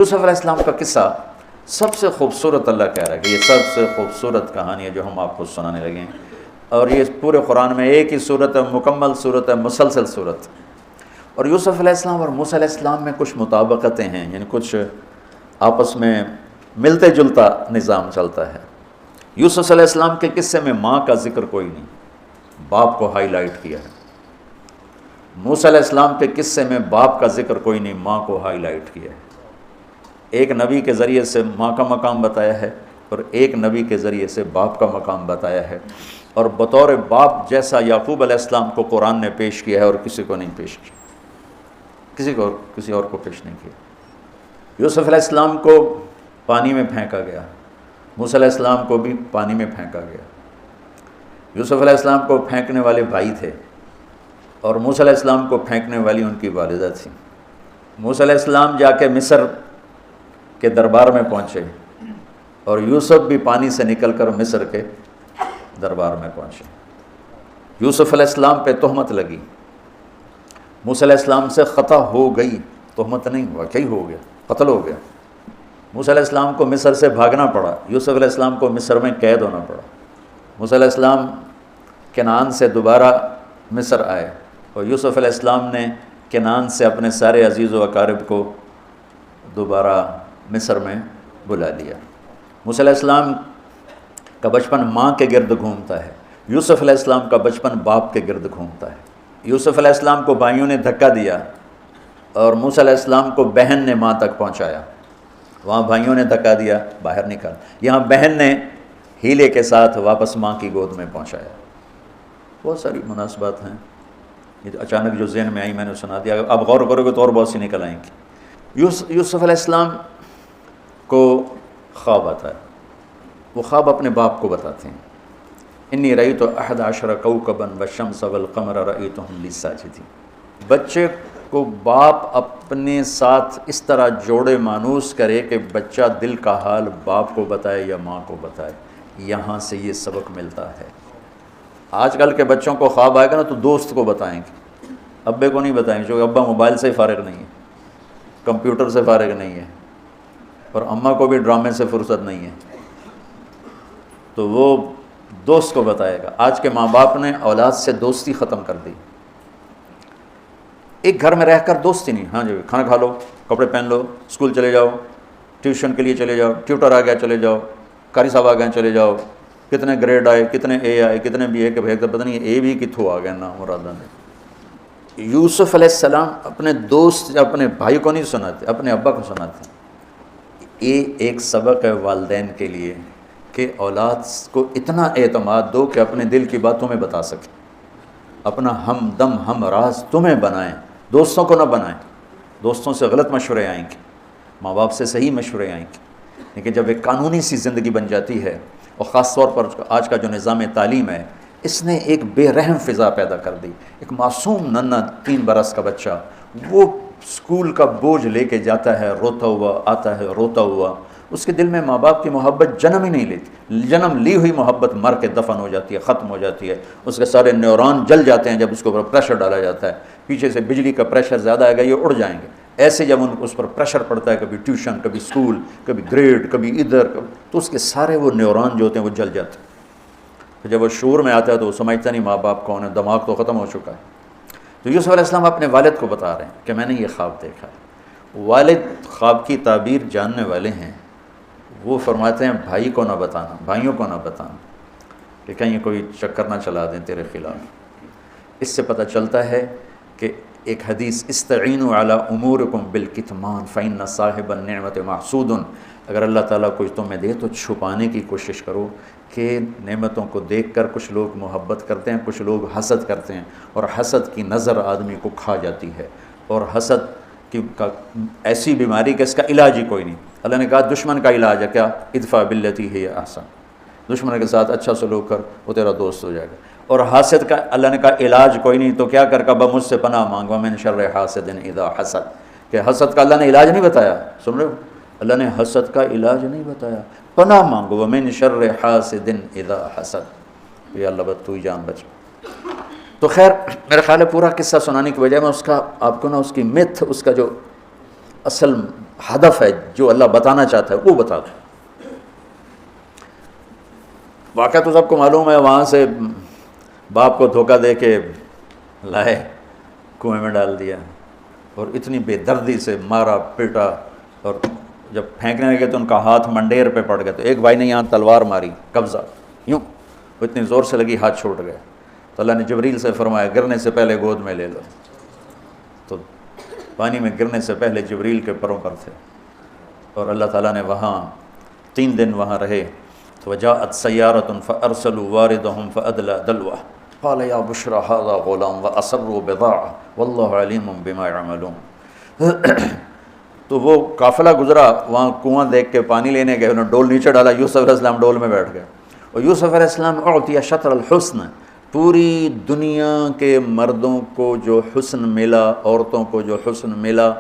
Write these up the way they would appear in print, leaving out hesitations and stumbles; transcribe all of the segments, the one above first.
یوسف علیہ السلام کا قصہ سب سے خوبصورت، اللہ کہہ رہا ہے کہ یہ سب سے خوبصورت کہانی ہے جو ہم آپ کو سنانے لگے ہیں، اور یہ پورے قرآن میں ایک ہی صورت ہے، مکمل صورت ہے، مسلسل صورت۔ اور یوسف علیہ السلام اور موسیٰ علیہ السلام میں کچھ مطابقتیں ہیں، یعنی کچھ آپس میں ملتے جلتا نظام چلتا ہے۔ یوسف علیہ السلام کے قصے میں ماں کا ذکر کوئی نہیں، باپ کو ہائی لائٹ کیا ہے۔ موسیٰ علیہ السلام کے قصے میں باپ کا ذکر کوئی نہیں، ماں کو ہائی لائٹ کیا ہے۔ ایک نبی کے ذریعے سے ماں کا مقام بتایا ہے اور ایک نبی کے ذریعے سے باپ کا مقام بتایا ہے، اور بطور باپ جیسا یعقوب علیہ السلام کو قرآن نے پیش کیا ہے اور کسی کو نہیں پیش کیا، کسی اور کو پیش نہیں کیا۔ یوسف علیہ السلام کو پانی میں پھینکا گیا، موسیٰ علیہ السلام کو بھی پانی میں پھینکا گیا۔ یوسف علیہ السلام کو پھینکنے والے بھائی تھے اور موسیٰ علیہ السلام کو پھینکنے والی ان کی والدہ تھی۔ موسیٰ علیہ السلام جا کے مصر کے دربار میں پہنچے اور یوسف بھی پانی سے نکل کر مصر کے دربار میں پہنچے۔ یوسف علیہ السلام پہ تہمت لگی، موسیٰ علیہ السلام سے خطا ہو گئی، تہمت نہیں، واقعی ہو گیا، قتل ہو گیا۔ موسیٰ علیہ السلام کو مصر سے بھاگنا پڑا، یوسف علیہ السلام کو مصر میں قید ہونا پڑا۔ موسیٰ علیہ السلام کنعان سے دوبارہ مصر آئے اور یوسف علیہ السلام نے کنعان سے اپنے سارے عزیز و اقارب کو دوبارہ مصر میں بلا لیا۔ موسیٰ علیہ السلام کا بچپن ماں کے گرد گھومتا ہے، یوسف علیہ السلام کا بچپن باپ کے گرد گھومتا ہے۔ یوسف علیہ السلام کو بھائیوں نے دھکا دیا اور موسیٰ علیہ السلام کو بہن نے ماں تک پہنچایا، وہاں بھائیوں نے دھکا دیا، باہر نکال، یہاں بہن نے ہیلے کے ساتھ واپس ماں کی گود میں پہنچایا۔ بہت ساری مناسبات ہیں، یہ اچانک جو ذہن میں آئی میں نے سنا دیا، اب غور کرو گے تو اور بہت سی نکل آئیں گی۔ یوسف علیہ السلام کو خواب آتا ہے، وہ خواب اپنے باپ کو بتاتے ہیں، انی رأیت 11 کوكبا والشمس والقمر رأیتهم لی ساجدین۔ بچے کو باپ اپنے ساتھ اس طرح جوڑے مانوس کرے کہ بچہ دل کا حال باپ کو بتائے یا ماں کو بتائے، یہاں سے یہ سبق ملتا ہے۔ آج کل کے بچوں کو خواب آئے گا نا تو دوست کو بتائیں گے، ابے کو نہیں بتائیں گے، کیونکہ ابا موبائل سے فارغ نہیں ہے، کمپیوٹر سے فارغ نہیں ہے، اور اماں کو بھی ڈرامے سے فرصت نہیں ہے، تو وہ دوست کو بتائے گا۔ آج کے ماں باپ نے اولاد سے دوستی ختم کر دی، ایک گھر میں رہ کر دوستی نہیں، ہاں جی کھانا کھا لو، کپڑے پہن لو، اسکول چلے جاؤ، ٹیوشن کے لیے چلے جاؤ، ٹیوٹر آ گیا چلے جاؤ، قاری صاحب آ گئے چلے جاؤ، کتنے گریڈ آئے، کتنے اے آئے، کتنے بی اے کے بھیج، پتہ نہیں اے بھی کتوں آ گیا نا مرادہ نے۔ یوسف علیہ السلام اپنے دوست اپنے بھائی کو نہیں سناتے، اپنے ابا کو سناتے ہیں۔ یہ ایک سبق ہے والدین کے لیے کہ اولاد کو اتنا اعتماد دو کہ اپنے دل کی بات تمہیں بتا سکے، اپنا ہم دم ہم راز تمہیں بنائیں، دوستوں کو نہ بنائیں۔ دوستوں سے غلط مشورے آئیں گے، ماں باپ سے صحیح مشورے آئیں گے، لیکن جب ایک قانونی سی زندگی بن جاتی ہے، اور خاص طور پر آج کا جو نظام تعلیم ہے، اس نے ایک بے رحم فضا پیدا کر دی۔ ایک معصوم ننھا 3 برس کا بچہ وہ اسکول کا بوجھ لے کے جاتا ہے روتا ہوا، آتا ہے روتا ہوا، اس کے دل میں ماں باپ کی محبت جنم ہی نہیں لیتی، جنم لی ہوئی محبت مر کے دفن ہو جاتی ہے، ختم ہو جاتی ہے، اس کے سارے نیورون جل جاتے ہیں جب اس کے اوپر پریشر ڈالا جاتا ہے، پیچھے سے بجلی کا پریشر زیادہ آئے گا یہ اڑ جائیں گے۔ ایسے جب اس پر پریشر پڑتا ہے، کبھی ٹیوشن، کبھی اسکول، کبھی گریڈ، کبھی ادھر، تو اس کے سارے وہ نیورون جو ہوتے ہیں وہ جل جاتے ہیں۔ پھر جب وہ شعور میں آتا ہے تو وہ سمجھتا نہیں ماں باپ کون ہے، دماغ تو ختم ہو چکا ہے۔ تو یوسف علیہ السلام اپنے والد کو بتا رہے ہیں کہ میں نے یہ خواب دیکھا ہے۔ والد خواب کی تعبیر جاننے والے ہیں، وہ فرماتے ہیں بھائی کو نہ بتانا، بھائیوں کو نہ بتانا، کہ کہیں کوئی چکر نہ چلا دیں تیرے خلاف۔ اس سے پتہ چلتا ہے کہ ایک حدیث استعینوا علی امورکم بالکتمان فإن صاحب النعمت محسود، اگر اللہ تعالیٰ کچھ تمہیں دے تو چھپانے کی کوشش کرو، کہ نعمتوں کو دیکھ کر کچھ لوگ محبت کرتے ہیں، کچھ لوگ حسد کرتے ہیں، اور حسد کی نظر آدمی کو کھا جاتی ہے، اور حسد کی ایسی بیماری کہ اس کا علاج ہی کوئی نہیں۔ اللہ نے کہا دشمن کا علاج ہے کیا؟ ادفع باللتی ہی احسن، دشمن کے ساتھ اچھا سلوک کر، وہ تیرا دوست ہو جائے گا۔ اور حاسد کا اللہ نے کہا علاج کوئی نہیں، تو کیا کر کہا مجھ سے پناہ مانگو من شر حاسد اذا حسد، کہ حسد کا اللہ نے علاج نہیں بتایا، سن رہے ہو؟ اللہ نے حسد کا علاج نہیں بتایا، پناہ مانگو من شر حاسد اذا حسد، یا اللہ بس تو ہی جان بچ۔ تو خیر میرا خیال ہے پورا قصہ سنانے کی بجائے میں اس کا آپ کو نا اس کی متھ، اس کا جو اصل ہدف ہے جو اللہ بتانا چاہتا ہے وہ بتا دیں۔ واقعہ تو سب کو معلوم ہے، وہاں سے باپ کو دھوکہ دے کے لائے، کنویں میں ڈال دیا، اور اتنی بے دردی سے مارا پیٹا، اور جب پھینکنے لگے تو ان کا ہاتھ منڈیر پہ پڑ گیا، تو ایک بھائی نے یہاں تلوار ماری قبضہ، یوں وہ اتنی زور سے لگی ہاتھ چھوٹ گیا، تو اللہ نے جبریل سے فرمایا گرنے سے پہلے گود میں لے لو، تو پانی میں گرنے سے پہلے جبریل کے پروں پر تھے، اور اللہ تعالیٰ نے وہاں 3 دن وہاں رہے۔ تو وجاءت سیارۃ فارسلوا واردهم فادلى دلوه قال یا بشرى هذا غلام واسروا بضاعة واللہ علیم بما يعملون۔ تو وہ قافلہ گزرا، وہاں کنواں دیکھ کے پانی لینے گئے، انہوں نے ڈول نیچے ڈالا، یوسف علیہ السلام ڈول میں بیٹھ گئے، اور یوسف علیہ السلام اعطی شطر الحسن، پوری دنیا کے مردوں کو جو حسن ملا، عورتوں کو جو حسن ملا،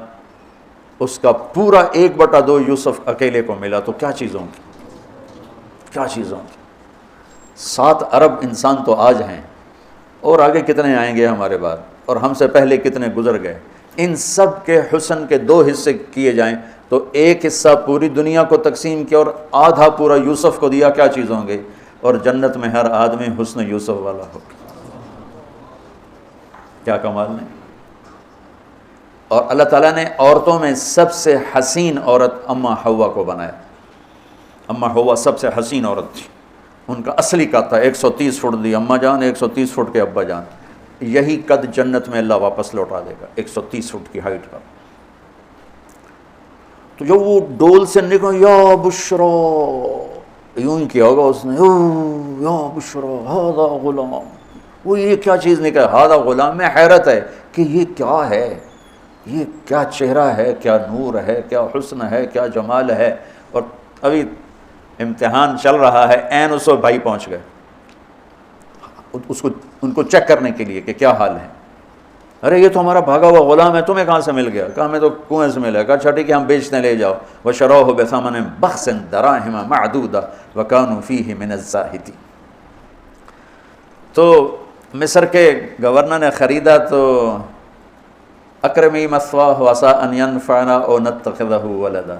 اس کا پورا 1/2 یوسف اکیلے کو ملا، تو کیا چیزوں کی، کیا چیزوں کی۔ 7 ارب انسان تو آج ہیں، اور آگے کتنے آئیں گے ہمارے بعد، اور ہم سے پہلے کتنے گزر گئے۔ ان سب کے حسن کے 2 حصے کیے جائیں تو 1 حصہ پوری دنیا کو تقسیم کیا اور آدھا پورا یوسف کو دیا، کیا چیز ہوں گے، اور جنت میں ہر آدمی حسن یوسف والا ہو، کیا کمال نہیں۔ اور اللہ تعالیٰ نے عورتوں میں سب سے حسین عورت اماں حوا کو بنایا۔ اماں حوا سب سے حسین عورت تھی، ان کا اصلی قد تھا 130 فٹ دی اماں جان، 130 فٹ کے ابا جان، یہی قد جنت میں اللہ واپس لوٹا دے گا، 130 فٹ کی ہائٹ کا۔ تو جو وہ ڈول سے نکلا، یا بشرا، یوں ہی کیا ہوگا اس نے، یا بشرا ھذا غلام، وہ یہ کیا چیز نکلا، ھذا غلام، میں حیرت ہے کہ یہ کیا ہے، یہ کیا چہرہ ہے، کیا نور ہے، کیا حسن ہے، کیا جمال ہے۔ اور ابھی امتحان چل رہا ہے، عین اس وقت بھائی پہنچ گئے ان کو چیک کرنے کے لیے کہ کیا حال ہے۔ ارے یہ تو ہمارا بھاگا ہوا غلام ہے، تمہیں کہاں سے مل گیا؟ کہا ہمیں تو کنویں سے ملا۔ کہا اچھا ٹھیک ہے، ہم بیچنے لے جاؤ۔ وشروہ بثمن بخس دراہم معدودہ وکانوا فیہ من الزاہدین۔ تو مصر کے گورنر نے خریدا تو اکرمی مثواہ وعسیٰ ان ینفعنا او نتخذہ ولدا،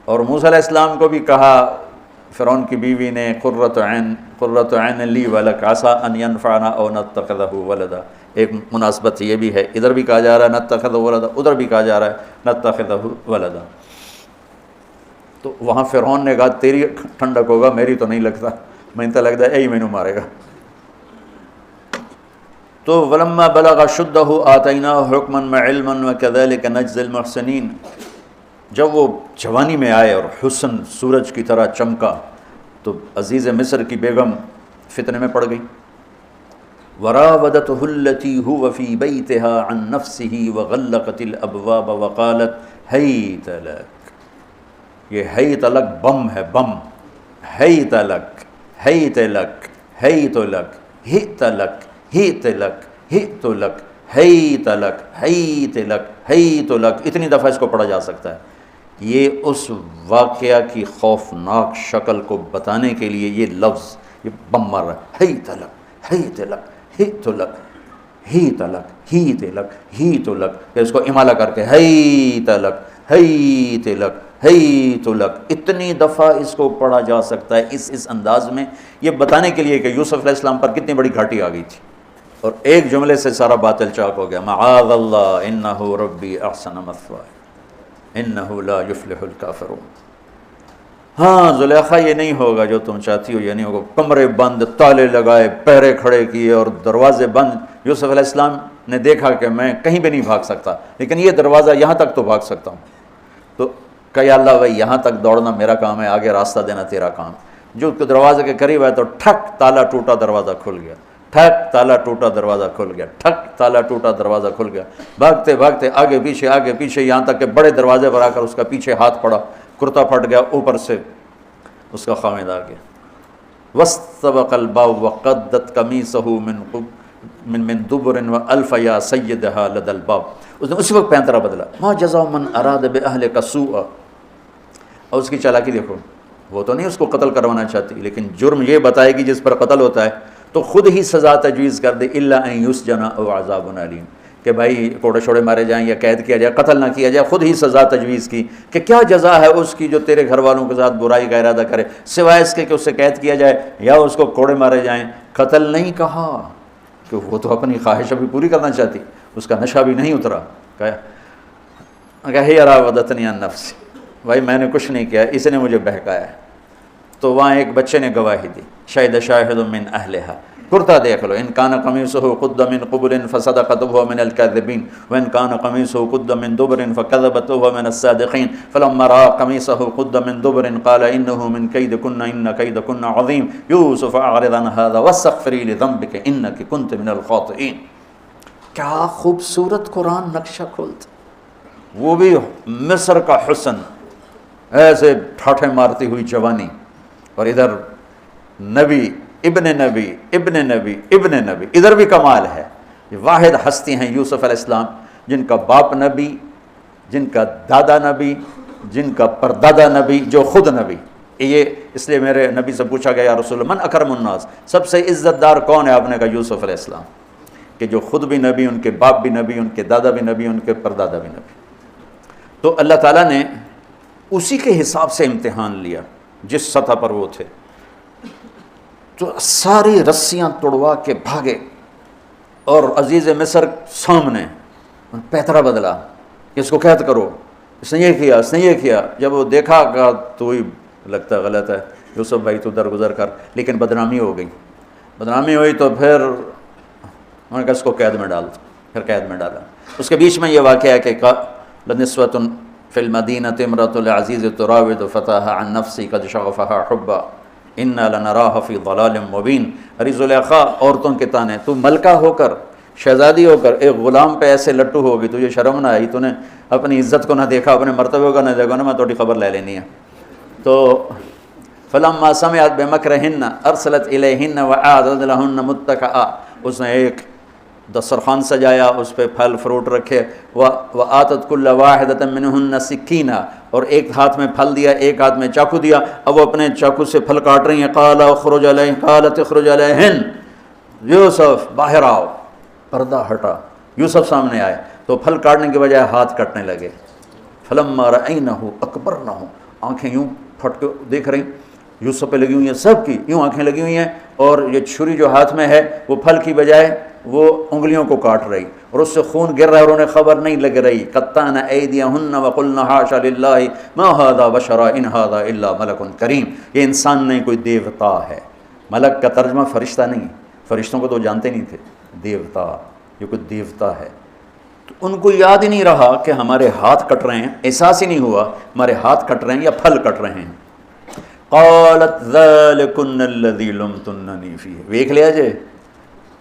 اور موسیٰ علیہ السلام کو بھی کہا فرعون کی بیوی نے، قرۃ عین لی ولک عسیٰ ان ینفعنا او نتخذہ ولدا۔ ایک مناسبت یہ بھی ہے، ادھر بھی کہا جا رہا ہے نتخذہ ولدا، ادھر بھی کہا جا رہا ہے نتخذہ ولدا۔ تو وہاں فرعون نے کہا تیری ٹھنڈک ہوگا، میری تو نہیں لگتا، میں تو لگتا ہے یہی مینوں مارے گا۔ تو ولما بلغ شدہ آتیناہ حکما وعلما وکذلک نجزی المحسنین، جب وہ جوانی میں آئے اور حسن سورج کی طرح چمکا تو عزیز مصر کی بیگم فتنے میں پڑ گئی۔ وراودته التي هو في بيتها عن نفسه وغلقت الابواب وقالت هيت لك، یہ ہیت لک بم ہے، بم، ہیت لک، ہیت لک، ہیت لک، ہیت لک، ہیت لک، ہیت لک، ہیت لک، ہیت لک، ہیت لک، اتنی دفعہ اس کو پڑھا جا سکتا ہے۔ یہ اس واقعہ کی خوفناک شکل کو بتانے کے لیے یہ لفظ، یہ بم مار رہا ہے، ہیت لک، ہیت لک، ہیت لک، ہیت لک، ہیت لک، ہیت لک، کہ اس کو امالہ کر کے ہیت لک، ہیت لک، ہیت لک، اتنی دفعہ اس کو پڑھا جا سکتا ہے اس انداز میں، یہ بتانے کے لیے کہ یوسف علیہ السلام پر کتنی بڑی گھاٹی آ گئی تھی، اور ایک جملے سے سارا باطل چاک ہو گیا، معاذ اللہ انہ ربی احسن مثوائے انہ لا یفلح الکافرون۔ ہاں زلیخا یہ نہیں ہوگا جو تم چاہتی ہو، یہ نہیں ہوگا، کمرے بند، تالے لگائے، پہرے کھڑے کیے اور دروازے بند۔ یوسف علیہ السلام نے دیکھا کہ میں کہیں بھی نہیں بھاگ سکتا، لیکن یہ دروازہ یہاں تک تو بھاگ سکتا ہوں، تو کہ یا اللہ بھائی یہاں تک دوڑنا میرا کام ہے، آگے راستہ دینا تیرا کام۔ جو دروازے کے قریب ہے تو ٹھک تالا ٹوٹا دروازہ کھل گیا، ٹھک تالا ٹوٹا دروازہ کھل گیا، ٹھک تالا ٹوٹا دروازہ کھل گیا، بھاگتے بھاگتے آگے پیچھے یہاں تک کہ بڑے دروازے پر آ کر اس کا پیچھے ہاتھ پڑا، کرتا پھٹ گیا، اوپر سے اس کا خامد آ گیا۔ واستبق الباب وقدت قمیصہ من دبر والف یا سیدہا لدى الباب، اس نے اسی وقت پینترا بدلا، ما جزاء من اراد باہلک سوءا۔ اور اس کی چالاکی دیکھو، وہ تو نہیں اس کو قتل کروانا چاہتی، لیکن جرم یہ بتائے گی جس پر قتل ہوتا ہے تو خود ہی سزا تجویز کر دے، الا ان یسجن او عذاب علیم، کہ بھائی کوڑے شوڑے مارے جائیں یا قید کیا جائے، قتل نہ کیا جائے، خود ہی سزا تجویز کی کہ کیا جزا ہے اس کی جو تیرے گھر والوں کے ساتھ برائی کا ارادہ کرے، سوائے اس کے کہ اسے قید کیا جائے یا اس کو کوڑے مارے جائیں۔ قتل نہیں کہا کہ وہ تو اپنی خواہش ابھی پوری کرنا چاہتی، اس کا نشہ بھی نہیں اترا۔ کہ راودتنی عن نفسی، بھائی میں نے کچھ نہیں کیا، اس نے مجھے بہکایا ہے۔ تو وہاں ایک بچے نے گواہی دی، شہد شاہد من اہلہا، کرتا دیکھ لو، ان کان قمیصہ قد من قبل فصدقت وهو من الكاذبین وان کان قمیصہ قد من دبر فكذبت وهو من الصادقین فلما رأى قمیصہ قد من دبر قال انه من کیدکن ان کیدکن عظیم یوسف اعرض عن هذا واستغفری لذنبک انک کنت من الخاطئین۔ کیا خوبصورت قرآن نقشہ کھولتا، وہ بھی مصر کا حسن، ایسے ٹھاٹھے مارتی ہوئی جوانی، اور ادھر نبی ابن نبی ابن نبی ابن نبی، ادھر بھی کمال ہے۔ یہ واحد ہستی ہیں یوسف علیہ السلام، جن کا باپ نبی، جن کا دادا نبی، جن کا پردادا نبی، جو خود نبی۔ یہ اس لیے میرے نبی سے پوچھا گیا، یا رسول اللہ من اکرم الناس، سب سے عزت دار کون ہے؟ آپ نے کہا یوسف علیہ السلام، کہ جو خود بھی نبی، ان کے باپ بھی نبی، ان کے دادا بھی نبی، ان کے پردادا بھی نبی۔ تو اللہ تعالیٰ نے اسی کے حساب سے امتحان لیا جس سطح پر وہ تھے۔ تو ساری رسیاں توڑوا کے بھاگے، اور عزیز مصر سامنے پیترا بدلا کہ اس کو قید کرو، اس نے یہ کیا، اس نے یہ کیا۔ جب وہ دیکھا کہ تو ہی لگتا غلط ہے، یوسف بھائی تو درگزر کر، لیکن بدنامی ہو گئی۔ بدنامی ہوئی تو پھر انہوں نے کہا اس کو قید میں ڈال دو، پھر قید میں ڈالا۔ اس کے بیچ میں یہ واقعہ ہے کہ لنسوۃ فی المدینۃ امرأۃ العزیز تراود فتاها عن نفسی قد شغفها حبا انا لنراها فی ضلال مبین۔ ارے زلیخا، عورتوں کے تانے، تو ملکہ ہو کر، شہزادی ہو کر ایک غلام پہ ایسے لٹو ہو گئی، تجھے شرم نہ آئی؟ تو نے اپنی عزت کو نہ دیکھا، اپنے مرتبے کو نہ دیکھا نا، میں تھوڑی خبر لے لینی ہے۔ تو فلما سمعت بمکرہن ارسلت الیہن واعدت لہن متکئا، اس نے ایک دسترخوان سجایا، اس پہ پھل فروٹ رکھے، وآتت کل واحدۃ منہن سکینہ، اور ایک ہاتھ میں پھل دیا، ایک ہاتھ میں چاقو دیا۔ اب وہ اپنے چاقو سے پھل کاٹ رہی ہیں۔ قالت اخرج علیہن، یوسف باہر آؤ۔ پردہ ہٹا، یوسف سامنے آئے تو پھل کاٹنے کے بجائے ہاتھ کٹنے لگے۔ فلما رأینہ اکبرنہ، آنکھیں یوں پھٹ کے دیکھ رہی، یوسف پہ لگی ہوئی ہیں، سب کی یوں آنکھیں لگی ہوئی ہیں، اور یہ چھری جو ہاتھ میں ہے وہ پھل کی بجائے وہ انگلیوں کو کاٹ رہی، اور اس سے خون گر رہا ہے، اور انہیں خبر نہیں لگ رہی۔ قطعن ایدیہن وقلن حاشا للہ ما ھذا بشرا ان ھذا الا ملک کریم۔ یہ انسان نہیں، کوئی دیوتا ہے۔ ملک کا ترجمہ فرشتہ نہیں، فرشتوں کو تو جانتے نہیں تھے، دیوتا، یہ کوئی دیوتا ہے۔ تو ان کو یاد ہی نہیں رہا کہ ہمارے ہاتھ کٹ رہے ہیں، احساس ہی نہیں ہوا ہمارے ہاتھ کٹ رہے ہیں یا پھل کٹ رہے ہیں۔ قالت ذلکن الذی لمتننی فیہ، دیکھ لیا جے،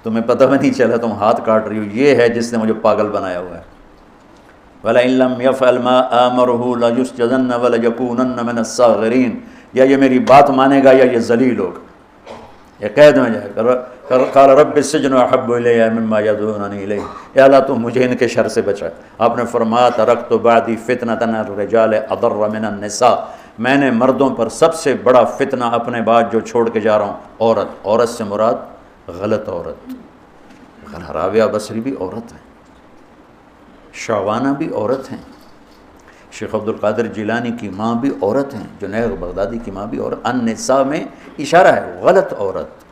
تمہیں پتہ بھی نہیں چلا تم ہاتھ کاٹ رہی ہو، یہ ہے جس نے مجھے پاگل بنایا ہوا ہے۔ وَلَئِن لَّمْ يَفْعَلْ مَا آمَرُهُ لَيُسْجَنَنَّ وَلَيَكُونَنَّ مِنَ الصَّاغِرِينَ، یا یہ میری بات مانے گا یا یہ ذلیل ہوگا، یہ قید میں جائے گا۔ قال رب السجن احب الی مما یدعوننی الیہ، اے اللہ تو مجھے ان کے شر سے بچا۔ آپ نے فرمایا ترکت بعدی فتنۃ الرجال اضر من النساء، میں نے مردوں پر سب سے بڑا فتنہ اپنے بعد جو چھوڑ کے جا رہا ہوں عورت۔ عورت سے مراد غلط عورت، رابعہ بصری بھی عورت ہیں، شعوانہ بھی عورت ہیں، شیخ عبد القادر جیلانی کی ماں بھی عورت ہیں، جنید بغدادی کی ماں بھی عورت۔ النساء میں اشارہ ہے غلط عورت،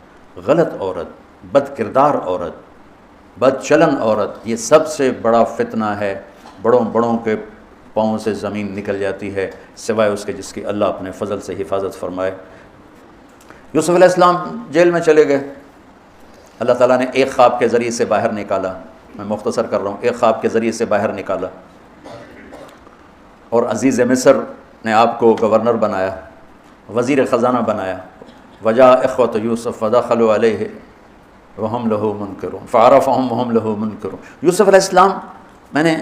غلط عورت، بد کردار عورت، بد چلن عورت، یہ سب سے بڑا فتنہ ہے۔ بڑوں کے پاؤں سے زمین نکل جاتی ہے سوائے اس کے جس کی اللہ اپنے فضل سے حفاظت فرمائے۔ یوسف علیہ السلام جیل میں چلے گئے، اللہ تعالیٰ نے ایک خواب کے ذریعے سے باہر نکالا، میں مختصر کر رہا ہوں، ایک خواب کے ذریعے سے باہر نکالا، اور عزیز مصر نے آپ کو گورنر بنایا، وزیر خزانہ بنایا۔ وجاء اخوۃ یوسف فدخلوا علیہ وہم لہ منکرون فعرفہم وہم لہ منکرون۔ یوسف علیہ السلام میں نے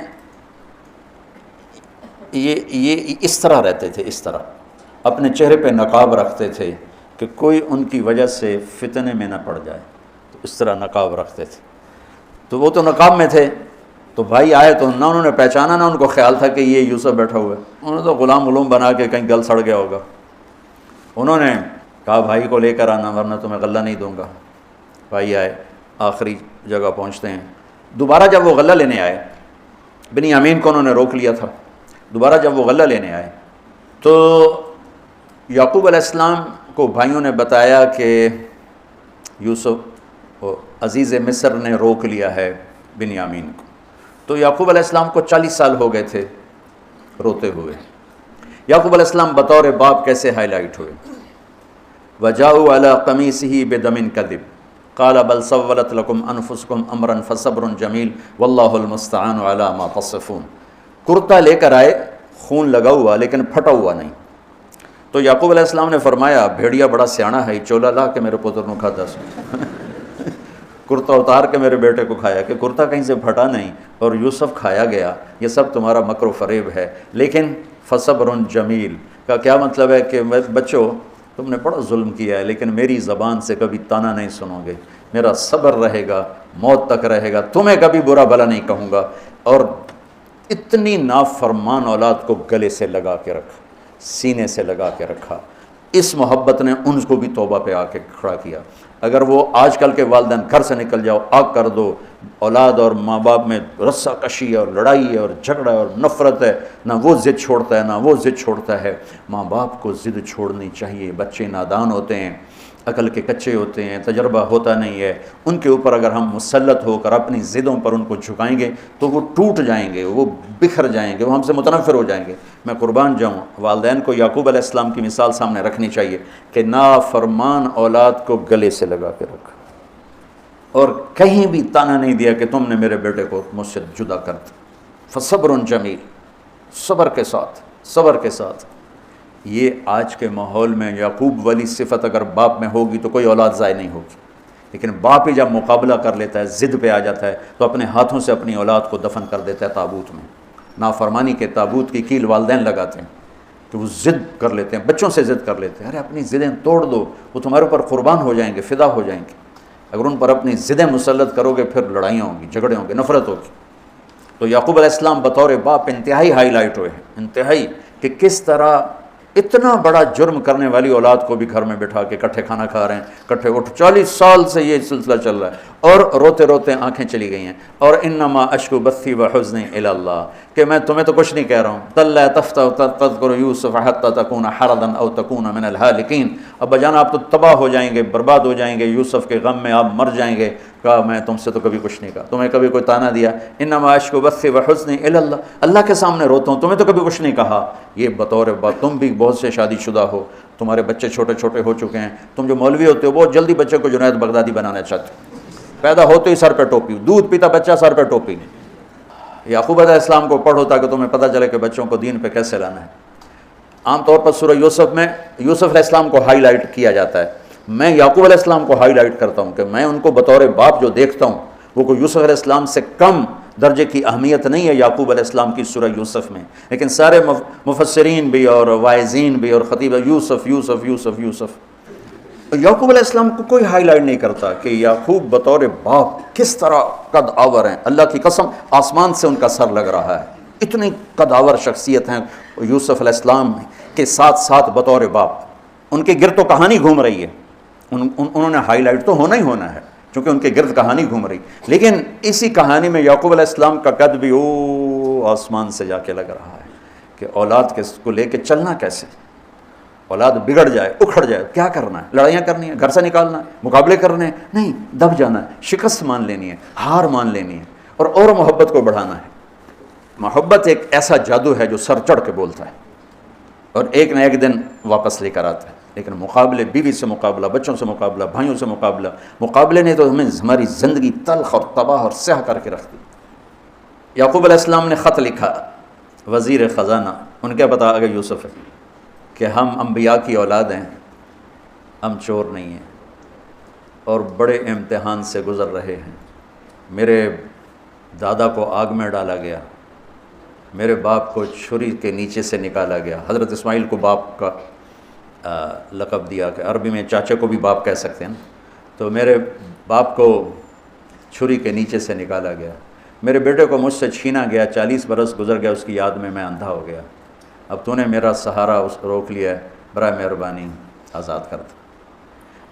یہ اس طرح رہتے تھے، اس طرح اپنے چہرے پہ نقاب رکھتے تھے کہ کوئی ان کی وجہ سے فتنے میں نہ پڑ جائے، تو اس طرح نقاب رکھتے تھے۔ تو وہ تو نقاب میں تھے، تو بھائی آئے تو نہ انہوں نے پہچانا، نہ ان کو خیال تھا کہ یہ یوسف بیٹھا ہوا ہے، انہوں نے تو غلام علوم بنا کے کہیں گل سڑ گیا ہوگا۔ انہوں نے کہا بھائی کو لے کر آنا ورنہ تمہیں غلہ نہیں دوں گا۔ بھائی آئے، آخری جگہ پہنچتے ہیں، دوبارہ جب وہ غلہ لینے آئے، بنیامین کو انہوں نے روک لیا تھا، دوبارہ جب وہ غلہ لینے آئے تو یعقوب علیہ السلام کو بھائیوں نے بتایا کہ یوسف عزیز مصر نے روک لیا ہے بنیامین کو. تو یعقوب علیہ السلام کو 40 سال ہو گئے تھے روتے ہوئے. یعقوب علیہ السلام بطور باپ کیسے ہائی لائٹ ہوئے؟ وَجَاءُوا عَلَىٰ قَمِيصِهِ بِدَمٍ كَذِبٍ قَالَ بَلْ سَوَّلَتْ لَكُمْ أَنفُسُكُمْ أَمْرًا فَصَبْرٌ جَمِيلٌ وَاللَّهُ الْمُسْتَعَانُ عَلَىٰ مَا تَصِفُونَ. کرتا لے کر آئے، خون لگا ہوا لیکن پھٹا ہوا نہیں. تو یعقوب علیہ السلام نے فرمایا بھیڑیا بڑا سیانا ہے، چولا لا کے میرے پتر نو کھا دس کرتا اتار کے میرے بیٹے کو کھایا کہ کرتا کہیں سے پھٹا نہیں اور یوسف کھایا گیا. یہ سب تمہارا مکر و فریب ہے. لیکن فصبر جمیل کا کیا مطلب ہے کہ بچوں تم نے بڑا ظلم کیا ہے لیکن میری زبان سے کبھی تانا نہیں سنو گے، میرا صبر رہے گا، موت تک رہے گا، تمہیں کبھی برا بھلا نہیں کہوں گا. اور اتنی نافرمان اولاد کو گلے سے لگا کے رکھا، سینے سے لگا کے رکھا. اس محبت نے ان کو بھی توبہ پہ آ کے کھڑا کیا. اگر وہ آج کل کے والدین گھر سے نکل جاؤ، آگ کر دو، اولاد اور ماں باپ میں رسہ کشی ہے اور لڑائی ہے اور جھگڑا ہے اور نفرت ہے، نہ وہ ضد چھوڑتا ہے نہ وہ ضد چھوڑتا ہے. ماں باپ کو ضد چھوڑنی چاہیے. بچے نادان ہوتے ہیں، عقل کے کچے ہوتے ہیں، تجربہ ہوتا نہیں ہے. ان کے اوپر اگر ہم مسلط ہو کر اپنی ضدوں پر ان کو جھکائیں گے تو وہ ٹوٹ جائیں گے، وہ بکھر جائیں گے، وہ ہم سے متنفر ہو جائیں گے. میں قربان جاؤں، والدین کو یعقوب علیہ السلام کی مثال سامنے رکھنی چاہیے کہ نافرمان اولاد کو گلے سے لگا کے رکھا اور کہیں بھی تانا نہیں دیا کہ تم نے میرے بیٹے کو مجھ سے جدا کر دیا. فصبر جمیل، صبر کے ساتھ، صبر کے ساتھ. یہ آج کے ماحول میں یعقوب والی صفت اگر باپ میں ہوگی تو کوئی اولاد ضائع نہیں ہوگی. لیکن باپ ہی جب مقابلہ کر لیتا ہے، ضد پہ آ جاتا ہے تو اپنے ہاتھوں سے اپنی اولاد کو دفن کر دیتا ہے تابوت میں. نافرمانی کے تابوت کی کیل والدین لگاتے ہیں کہ وہ ضد کر لیتے ہیں، بچوں سے ضد کر لیتے ہیں. ارے اپنی ضدیں توڑ دو، وہ تمہارے اوپر قربان ہو جائیں گے، فدا ہو جائیں گے. اگر ان پر اپنی ضدیں مسلط کرو گے پھر لڑائیاں ہوں گی، جھگڑے ہوں گے، نفرت ہوگی. تو یعقوب علیہ السلام بطور باپ انتہائی ہائی لائٹ ہوئے ہیں، انتہائی، کہ کس طرح اتنا بڑا جرم کرنے والی اولاد کو بھی گھر میں بٹھا کے کٹھے کھانا کھا رہے ہیں، کٹھے اٹھ. 40 سال سے یہ سلسلہ چل رہا ہے اور روتے روتے آنکھیں چلی گئی ہیں. اور انما اشکو بثی وحزنی الی اللہ، کہ میں تمہیں تو کچھ نہیں کہہ رہا ہوں. تلا تفتح تذکر یوسف حتی تکون حردا او تکون من الہالکین. ابا جان آپ تو تباہ ہو جائیں گے، برباد ہو جائیں گے، یوسف کے غم میں آپ مر جائیں گے. کہا میں تم سے تو کبھی کچھ نہیں کہا، تمہیں کبھی کوئی تانا دیا. انما اشکو بثی وحزنی الی اللہ، اللہ کے سامنے روتا ہوں، تمہیں تو کبھی کچھ نہیں کہا. یہ بطور بات، تم بھی بہت سے شادی شدہ ہو، تمہارے بچے چھوٹے چھوٹے ہو چکے ہیں، تم جو مولوی ہوتے ہو بہت جلدی بچے کو جنید بغدادی بنانا چاہتے ہو. پیدا ہوتے ہی سر پہ ٹوپی، دودھ پیتا بچہ سر پہ ٹوپی. یعقوب علیہ السلام کو پڑھو تاکہ تمہیں پتہ چلے کہ بچوں کو دین پہ کیسے لانا ہے. عام طور پر سورہ یوسف میں یوسف علیہ السلام کو ہائی لائٹ کیا جاتا ہے. میں یعقوب علیہ السلام کو ہائی لائٹ کرتا ہوں کہ میں ان کو بطور باپ جو دیکھتا ہوں وہ کوئی یوسف علیہ السلام سے کم درجے کی اہمیت نہیں ہے یعقوب علیہ السلام کی سورہ یوسف میں. لیکن سارے مفسرین بھی اور واعظین بھی اور خطیب یوسف یوسف یوسف یوسف. یعقوب علیہ السلام کو کوئی ہائی لائٹ نہیں کرتا کہ یعقوب بطور باپ کس طرح قد آور ہیں. اللہ کی قسم آسمان سے ان کا سر لگ رہا ہے، اتنی قد آور شخصیت ہیں یوسف علیہ السلام کے ساتھ ساتھ بطور باپ. ان کے گرد تو کہانی گھوم رہی ہے، انہوں نے ہائی لائٹ تو ہونا ہی ہونا ہے چونکہ ان کے گرد کہانی گھوم رہی. لیکن اسی کہانی میں یعقوب علیہ السلام کا قد بھی آسمان سے جا کے لگ رہا ہے کہ اولاد کو لے کے چلنا کیسے. اولاد بگڑ جائے، اکھڑ جائے، کیا کرنا ہے؟ لڑائیاں کرنی ہیں، گھر سے نکالنا ہے، مقابلے کرنے ہیں؟ نہیں، دب جانا ہے، شکست مان لینی ہے، ہار مان لینی ہے اور محبت کو بڑھانا ہے. محبت ایک ایسا جادو ہے جو سر چڑھ کے بولتا ہے اور ایک نہ ایک دن واپس لے کر آتا ہے. لیکن مقابلے، بیوی سے مقابلہ، بچوں سے مقابلہ، بھائیوں سے مقابلہ، مقابلے نے تو ہمیں ہماری زندگی تلخ اور تباہ اور سیاہ کر کے رکھ دی. یعقوب علیہ السلام نے خط لکھا وزیر خزانہ، ان کے بتا آگے یوسف ہے کہ ہم انبیاء کی اولاد ہیں، ہم چور نہیں ہیں اور بڑے امتحان سے گزر رہے ہیں. میرے دادا کو آگ میں ڈالا گیا، میرے باپ کو چھری کے نیچے سے نکالا گیا. حضرت اسماعیل کو باپ کا لقب دیا کہ عربی میں چاچے کو بھی باپ کہہ سکتے ہیں. تو میرے باپ کو چھری کے نیچے سے نکالا گیا، میرے بیٹے کو مجھ سے چھینا گیا، 40 برس گزر گیا اس کی یاد میں اندھا ہو گیا. اب تو نے میرا سہارا روک لیا ہے، برائے مہربانی آزاد کر دو.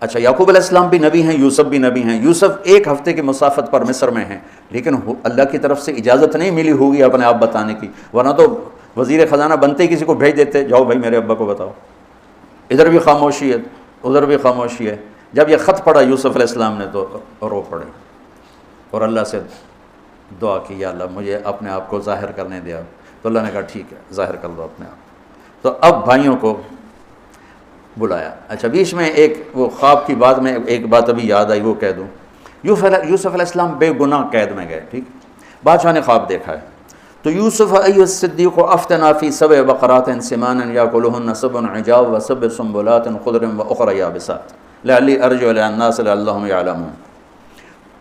اچھا یعقوب علیہ السلام بھی نبی ہیں، یوسف بھی نبی ہیں. یوسف ایک ہفتے کی مسافت پر مصر میں ہیں، لیکن اللہ کی طرف سے اجازت نہیں ملی ہوگی اپنے آپ بتانے کی، ورنہ تو وزیر خزانہ بنتے ہی کسی کو بھیج دیتے، جاؤ بھائی میرے ابا کو بتاؤ. ادھر بھی خاموشی ہے ادھر بھی خاموشی ہے. جب یہ خط پڑھا یوسف علیہ السلام نے تو رو پڑے اور اللہ سے دعا کی، یا اللہ مجھے اپنے آپ کو ظاہر کرنے دیا. تو اللہ نے کہا ٹھیک ہے ظاہر کر دو اپنے آپ. تو اب بھائیوں کو بلایا. اچھا بیچ میں ایک وہ خواب کی بات میں ایک بات ابھی یاد آئی، وہ کہہ دوں. یوسف علیہ السلام بے گناہ قید میں گئے، ٹھیک. بادشاہ نے خواب دیکھا ہے. تو یوسف ایھا الصدیق افتنا فی سبع بقرات سمان یاکلہن سبع عجاف وسبع سنبلات خضر واخر یابسات لعلی ارجع الی الناس لعلہم یعلمون.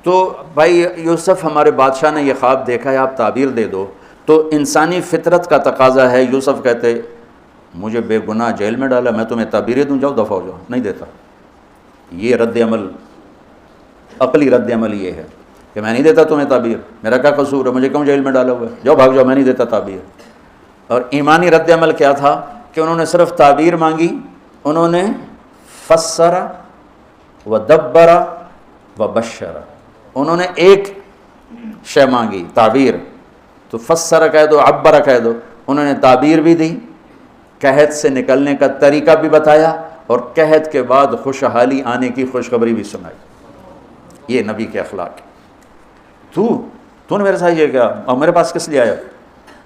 تو بھائی یوسف ہمارے بادشاہ نے یہ خواب دیکھا ہے، آپ تعبیر دے دو. تو انسانی فطرت کا تقاضا ہے، یوسف کہتے مجھے بے گناہ جیل میں ڈالا، میں تمہیں تعبیریں دوں، جاؤ دفع ہو جاؤ. نہیں دیتا. یہ رد عمل، عقلی رد عمل یہ ہے کہ میں نہیں دیتا تمہیں تعبیر، میرا کیا قصور ہے، مجھے کیوں جیل میں ڈالا ہوا ہے، جاؤ بھاگ جاؤ، میں نہیں دیتا تعبیر. اور ایمانی رد عمل کیا تھا کہ انہوں نے صرف تعبیر مانگی، انہوں نے فسر و دبر و بشر، انہوں نے ایک شے مانگی تعبیر. تو فسر کہہ دو، عبر کہہ دو. انہوں نے تعبیر بھی دی، قحط سے نکلنے کا طریقہ بھی بتایا، اور قحط کے بعد خوشحالی آنے کی خوشخبری بھی سنائی. یہ نبی کے اخلاق. تو نے میرے ساتھ یہ کیا، اور میرے پاس کس لیے آیا،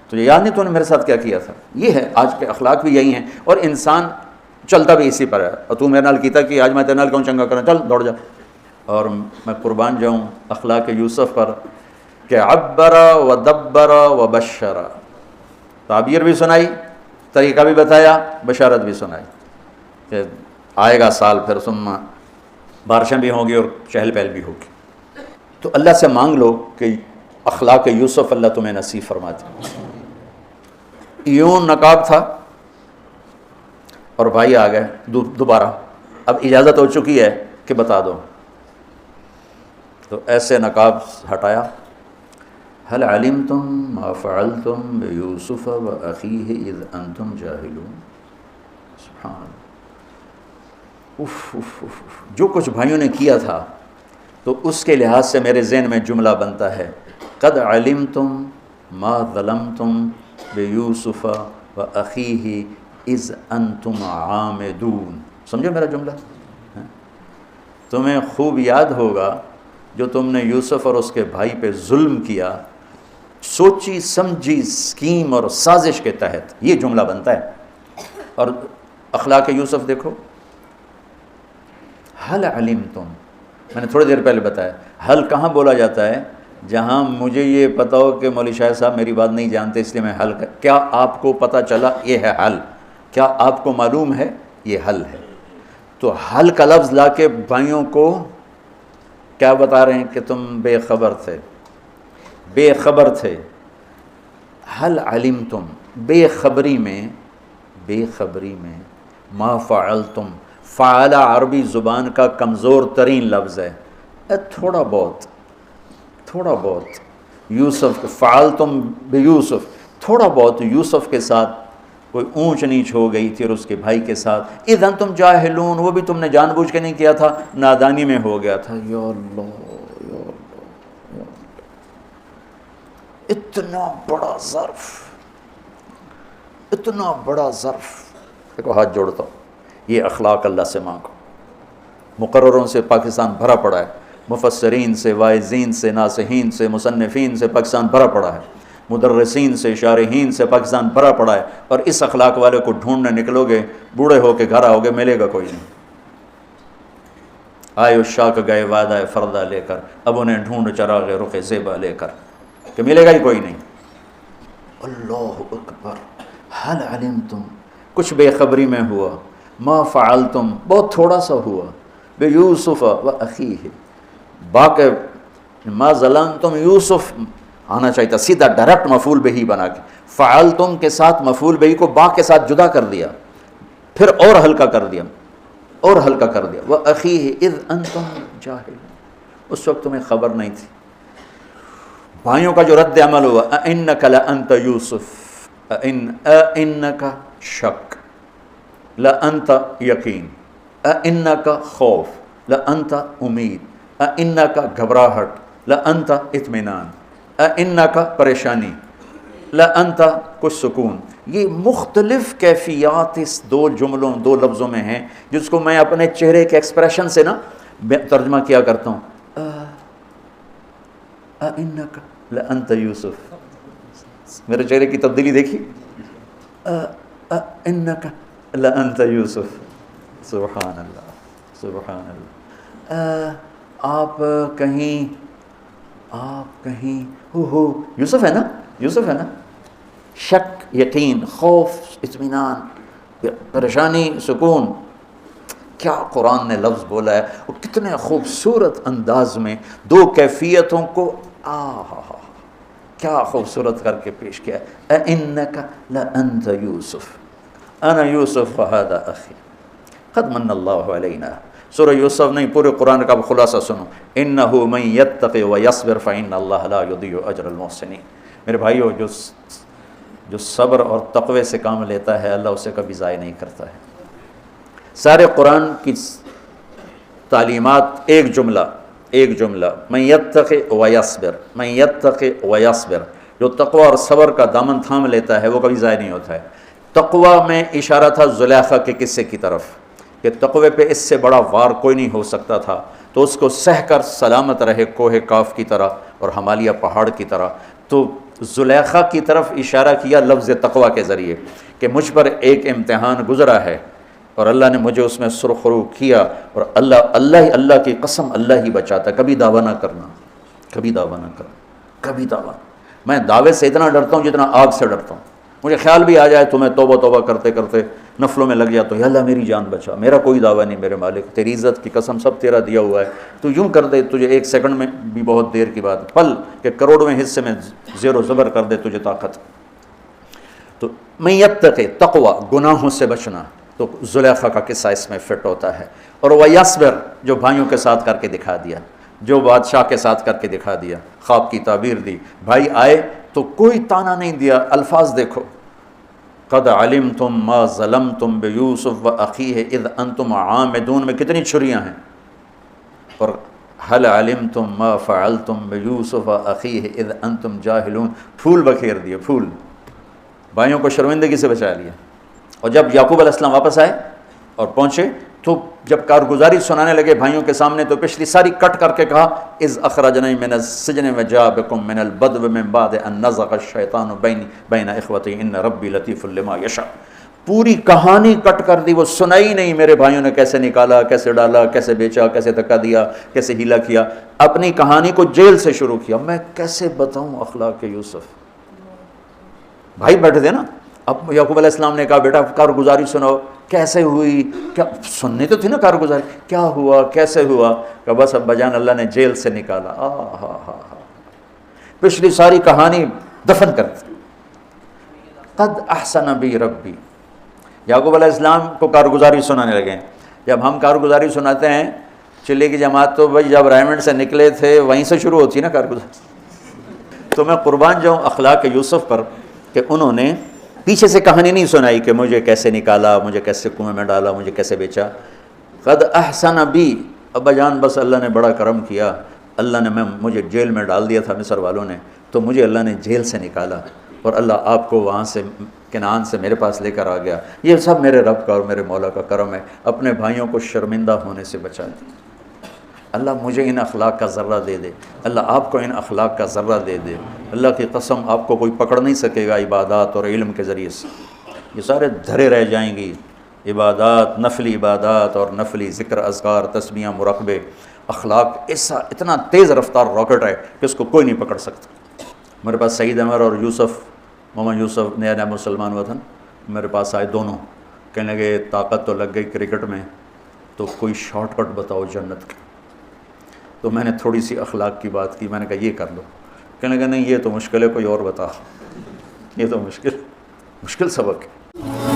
تجھے یاد نہیں تو نے میرے ساتھ کیا کیا تھا. یہ ہے آج کے اخلاق بھی یہی ہیں، اور انسان چلتا بھی اسی پر ہے. اور تو میرے نال کیتا کہ آج میں تیرے نال کیوں چنگا کرنا، چل دوڑ جا. اور میں قربان جاؤں اخلاق یوسف پر کہ عبر و دبر و بشر، تعبیر بھی سنائی، طریقہ بھی بتایا، بشارت بھی سنائی کہ آئے گا سال پھر ثم بارشیں بھی ہوں گی اور چہل پہل بھی ہوگی. تو اللہ سے مانگ لو کہ اخلاق یوسف اللہ تمہیں نصیب فرماتے. یوں نقاب تھا اور بھائی آ گئے دوبارہ، اب اجازت ہو چکی ہے کہ بتا دو. تو ایسے نقاب ہٹایا. هل علمتم ما فعلتم بيوسف وأخيه إذ أنتم جاهلون. سبحان اللہ. جو کچھ بھائیوں نے کیا تھا تو اس کے لحاظ سے میرے ذہن میں جملہ بنتا ہے قد علمتم ما ظلمتم بيوسف وأخيه إذ أنتم عامدون. سمجھو میرا جملہ. تمہیں خوب یاد ہوگا جو تم نے یوسف اور اس کے بھائی پہ ظلم کیا، سوچی سمجھی اسکیم اور سازش کے تحت. یہ جملہ بنتا ہے. اور اخلاق یوسف دیکھو. حل علمتم، میں نے تھوڑی دیر پہلے بتایا حل کہاں بولا جاتا ہے، جہاں مجھے یہ پتا ہو کہ مولوی شاہ صاحب میری بات نہیں جانتے اس لیے میں حل کیا آپ کو پتہ چلا یہ ہے حل، کیا آپ کو معلوم ہے یہ حل ہے. تو حل کا لفظ لا کے بھائیوں کو کیا بتا رہے ہیں کہ تم بے خبر تھے، بے خبر تھے. حل علمتم، بے خبری میں ما فعلتم. فعل عربی زبان کا کمزور ترین لفظ ہے. تھوڑا بہت یوسف، فعلتم بیوسف، تھوڑا بہت یوسف کے ساتھ کوئی اونچ نیچ ہو گئی تھی اور اس کے بھائی کے ساتھ. اذ انتم جاہلون، وہ بھی تم نے جان بوجھ کے نہیں کیا تھا، نادانی میں ہو گیا تھا. یا اللہ یا اللہ یا اللہ. اتنا بڑا ظرف، اتنا بڑا ظرف. دیکھو ہاتھ جوڑتا ہوں، یہ اخلاق اللہ سے مانگو. مقرروں سے پاکستان بھرا پڑا ہے، مفسرین سے، واعظین سے، ناصحین سے، مصنفین سے پاکستان بھرا پڑا ہے، مدرسین سے، شارحین سے پاکستان بھرا پڑا ہے. اور اس اخلاق والے کو ڈھونڈنے نکلو گے، بوڑھے ہو کے گھر آؤ گے، ملے گا کوئی نہیں. آئے الشاق گئے وعدہ فردہ لے کر، اب انہیں ڈھونڈ چراغ رخ زیبا لے کر، کہ ملے گا ہی کوئی نہیں. اللہ اکبر. حل علمتم، کچھ بے خبری میں ہوا. ما فعلتم، بہت تھوڑا سا ہوا. بیوسف و اخیہ، باقی ما ظلمتم یوسف آنا چاہیے تھا، سیدھا ڈائریکٹ مفعول بہی بنا کے. فعلتم کے ساتھ مفعول بہی کو با کے ساتھ جدا کر دیا، پھر اور ہلکا کر دیا، اور ہلکا کر دیا. وَأَخِيهِ إِذْ أَنْتُمْ جَاهِلُونَ، اس وقت تمہیں خبر نہیں تھی. بھائیوں کا جو رد عمل ہوا، أَإِنَّكَ لَأَنْتَ يُوسف، أَإِنَّكَ شک، لَأَنْتَ یقین، أَإِنَّكَ خوف، لأنت امید، انک گھبراہٹ، لأنت اطمینان، انک پریشانی، لأنت کچھ سکون۔ یہ مختلف کیفیات اس دو جملوں دو لفظوں میں ہیں، جس کو میں اپنے چہرے کے ایکسپریشن سے نا ترجمہ کیا کرتا ہوں۔ انک لأنت یوسف، میرے چہرے کی تبدیلی دیکھی، انک لأنت یوسف، سبحان اللہ سبحان اللہ۔ آپ کہیں ہو یوسف ہے نا، یوسف ہے نا، شک، یقین، خوف، اطمینان، پریشانی، سکون۔ کیا قرآن نے لفظ بولا ہے، اور کتنے خوبصورت انداز میں دو کیفیتوں کو کیا خوبصورت کر کے پیش کیا ہے۔ اِنَّكَ لَأَنْتَ یوسف انا یوسف وَهَذَا أَخِي قَدْ مَنَّ اللَّهُ عَلَيْنَا۔ سورہ یوسف نہیں، پورے قرآن کا خلاصہ سنو۔ إِنَّهُ مَن يَتَّقِ وَيَصْبِرْ فَإِنَّ اللَّهَ لَا يُضِيعُ أَجْرَ الْمُحْسِنِينَ۔ میرے بھائیو، جو صبر اور تقوی سے کام لیتا ہے اللہ اسے کبھی ضائع نہیں کرتا ہے۔ سارے قرآن کی تعلیمات ایک جملہ، من یتق ویصبر، من یتق ویصبر، جو تقوی اور صبر کا دامن تھام لیتا ہے وہ کبھی ضائع نہیں ہوتا ہے۔ تقوی میں اشارہ تھا زلیخا کے قصے کی طرف کہ تقوی پہ اس سے بڑا وار کوئی نہیں ہو سکتا تھا، تو اس کو سہ کر سلامت رہے کوہ کاف کی طرح اور ہمالیہ پہاڑ کی طرح۔ تو زلیخا کی طرف اشارہ کیا لفظ تقوی کے ذریعے کہ مجھ پر ایک امتحان گزرا ہے اور اللہ نے مجھے اس میں سرخرو کیا، اور اللہ کی قسم اللہ ہی بچاتا۔ کبھی دعویٰ نہ کرنا، کبھی دعویٰ نہ کرنا، کبھی دعویٰ۔ میں دعوے سے اتنا ڈرتا ہوں جتنا آگ سے ڈرتا ہوں۔ مجھے خیال بھی آ جائے تو میں توبہ کرتے کرتے نفلوں میں لگ جاتا تو یا اللہ میری جان بچا، میرا کوئی دعویٰ نہیں میرے مالک، تیری عزت کی قسم سب تیرا دیا ہوا ہے، تو یوں کر دے تجھے ایک سیکنڈ میں بھی بہت دیر کی بات، پل کہ کروڑویں حصے میں زیر و زبر کر دے تجھے طاقت۔ تو من یتق تقوی، گناہوں سے بچنا، تو زلیخا کا قصہ اس میں فٹ ہوتا ہے۔ اور ویصبر، جو بھائیوں کے ساتھ کر کے دکھا دیا، جو بادشاہ کے ساتھ کر کے دکھا دیا، خواب کی تعبیر دی، بھائی آئے تو کوئی تانا نہیں دیا، الفاظ دیکھو، قد علمتم ما ظلمتم بیوسف واخیہ اذ انتم عامدون میں کتنی چھریاں ہیں، اور هل علمتم ما فعلتم بیوسف واخیہ اذ انتم جاہلون، پھول بکھیر دیے، پھول، بھائیوں کو شرمندگی سے بچا لیا۔ اور جب یعقوب علیہ السلام واپس آئے اور پہنچے تو جب کارگزاری سنانے لگے بھائیوں کے سامنے تو پچھلی ساری کٹ کر کے کہا اذ اخرجنی من السجن وجاء بکم من البدو من بعد ان نزغ الشیطان بین اخوتی ان ربی لطیف لما یشاء۔ پوری کہانی کٹ کر دی، وہ سنائی نہیں میرے بھائیوں نے کیسے نکالا، کیسے ڈالا، کیسے بیچا، کیسے دھکا دیا، کیسے ہیلا کیا۔ اپنی کہانی کو جیل سے شروع کیا۔ میں کیسے بتاؤں اخلاق یوسف؟ بھائی بیٹھے تھے نا، اب یعقوب علیہ السلام نے کہا بیٹا کارگزاری سناؤ، کیسے ہوئی، کیا سننی تو تھی نا کارگزاری، کیا ہوا، کیسے ہوا، کہ بس ابا جان اللہ نے جیل سے نکالا۔ پچھلی ساری کہانی دفن کر دی۔ قد احسن بی ربی، یعقوب علیہ السلام کو کارگزاری سنانے لگے۔ جب ہم کارگزاری سناتے ہیں چلے کی جماعت تو بھائی جب ریمنڈ سے نکلے تھے وہیں سے شروع ہوتی نا کارگزاری۔ تو میں قربان جاؤں اخلاق یوسف پر کہ انہوں نے پیچھے سے کہانی نہیں سنائی کہ مجھے کیسے نکالا، مجھے کیسے کنویں میں ڈالا، مجھے کیسے بیچا۔ قد احسن بی، ابا جان بس اللہ نے بڑا کرم کیا، اللہ نے مجھے جیل میں ڈال دیا تھا مصر والوں نے، تو مجھے اللہ نے جیل سے نکالا، اور اللہ آپ کو وہاں سے کنعان سے میرے پاس لے کر آ گیا۔ یہ سب میرے رب کا اور میرے مولا کا کرم ہے، اپنے بھائیوں کو شرمندہ ہونے سے بچا دیا۔ اللہ مجھے ان اخلاق کا ذرہ دے دے، اللہ آپ کو ان اخلاق کا ذرہ دے دے۔ اللہ کی قسم آپ کو کوئی پکڑ نہیں سکے گا عبادات اور علم کے ذریعے سے، یہ سارے دھرے رہ جائیں گی، عبادات، نفلی عبادات اور نفلی ذکر، اذکار، تسبیحاں، مراقبے۔ اخلاق ایسا اتنا تیز رفتار راکٹ ہے کہ اس کو کوئی نہیں پکڑ سکتا۔ میرے پاس سعید عمر اور یوسف، محمد یوسف نیا نیا مسلمان ہوا تھا، میرے پاس آئے دونوں، کہنے لگے طاقت تو لگ گئی کرکٹ میں، تو کوئی شارٹ کٹ بتاؤ جنت کا۔ تو میں نے تھوڑی سی اخلاق کی بات کی، میں نے کہا یہ کر لو، کہنے لگا نہیں یہ تو مشکل ہے، کوئی اور بتا، یہ تو مشکل سبق ہے۔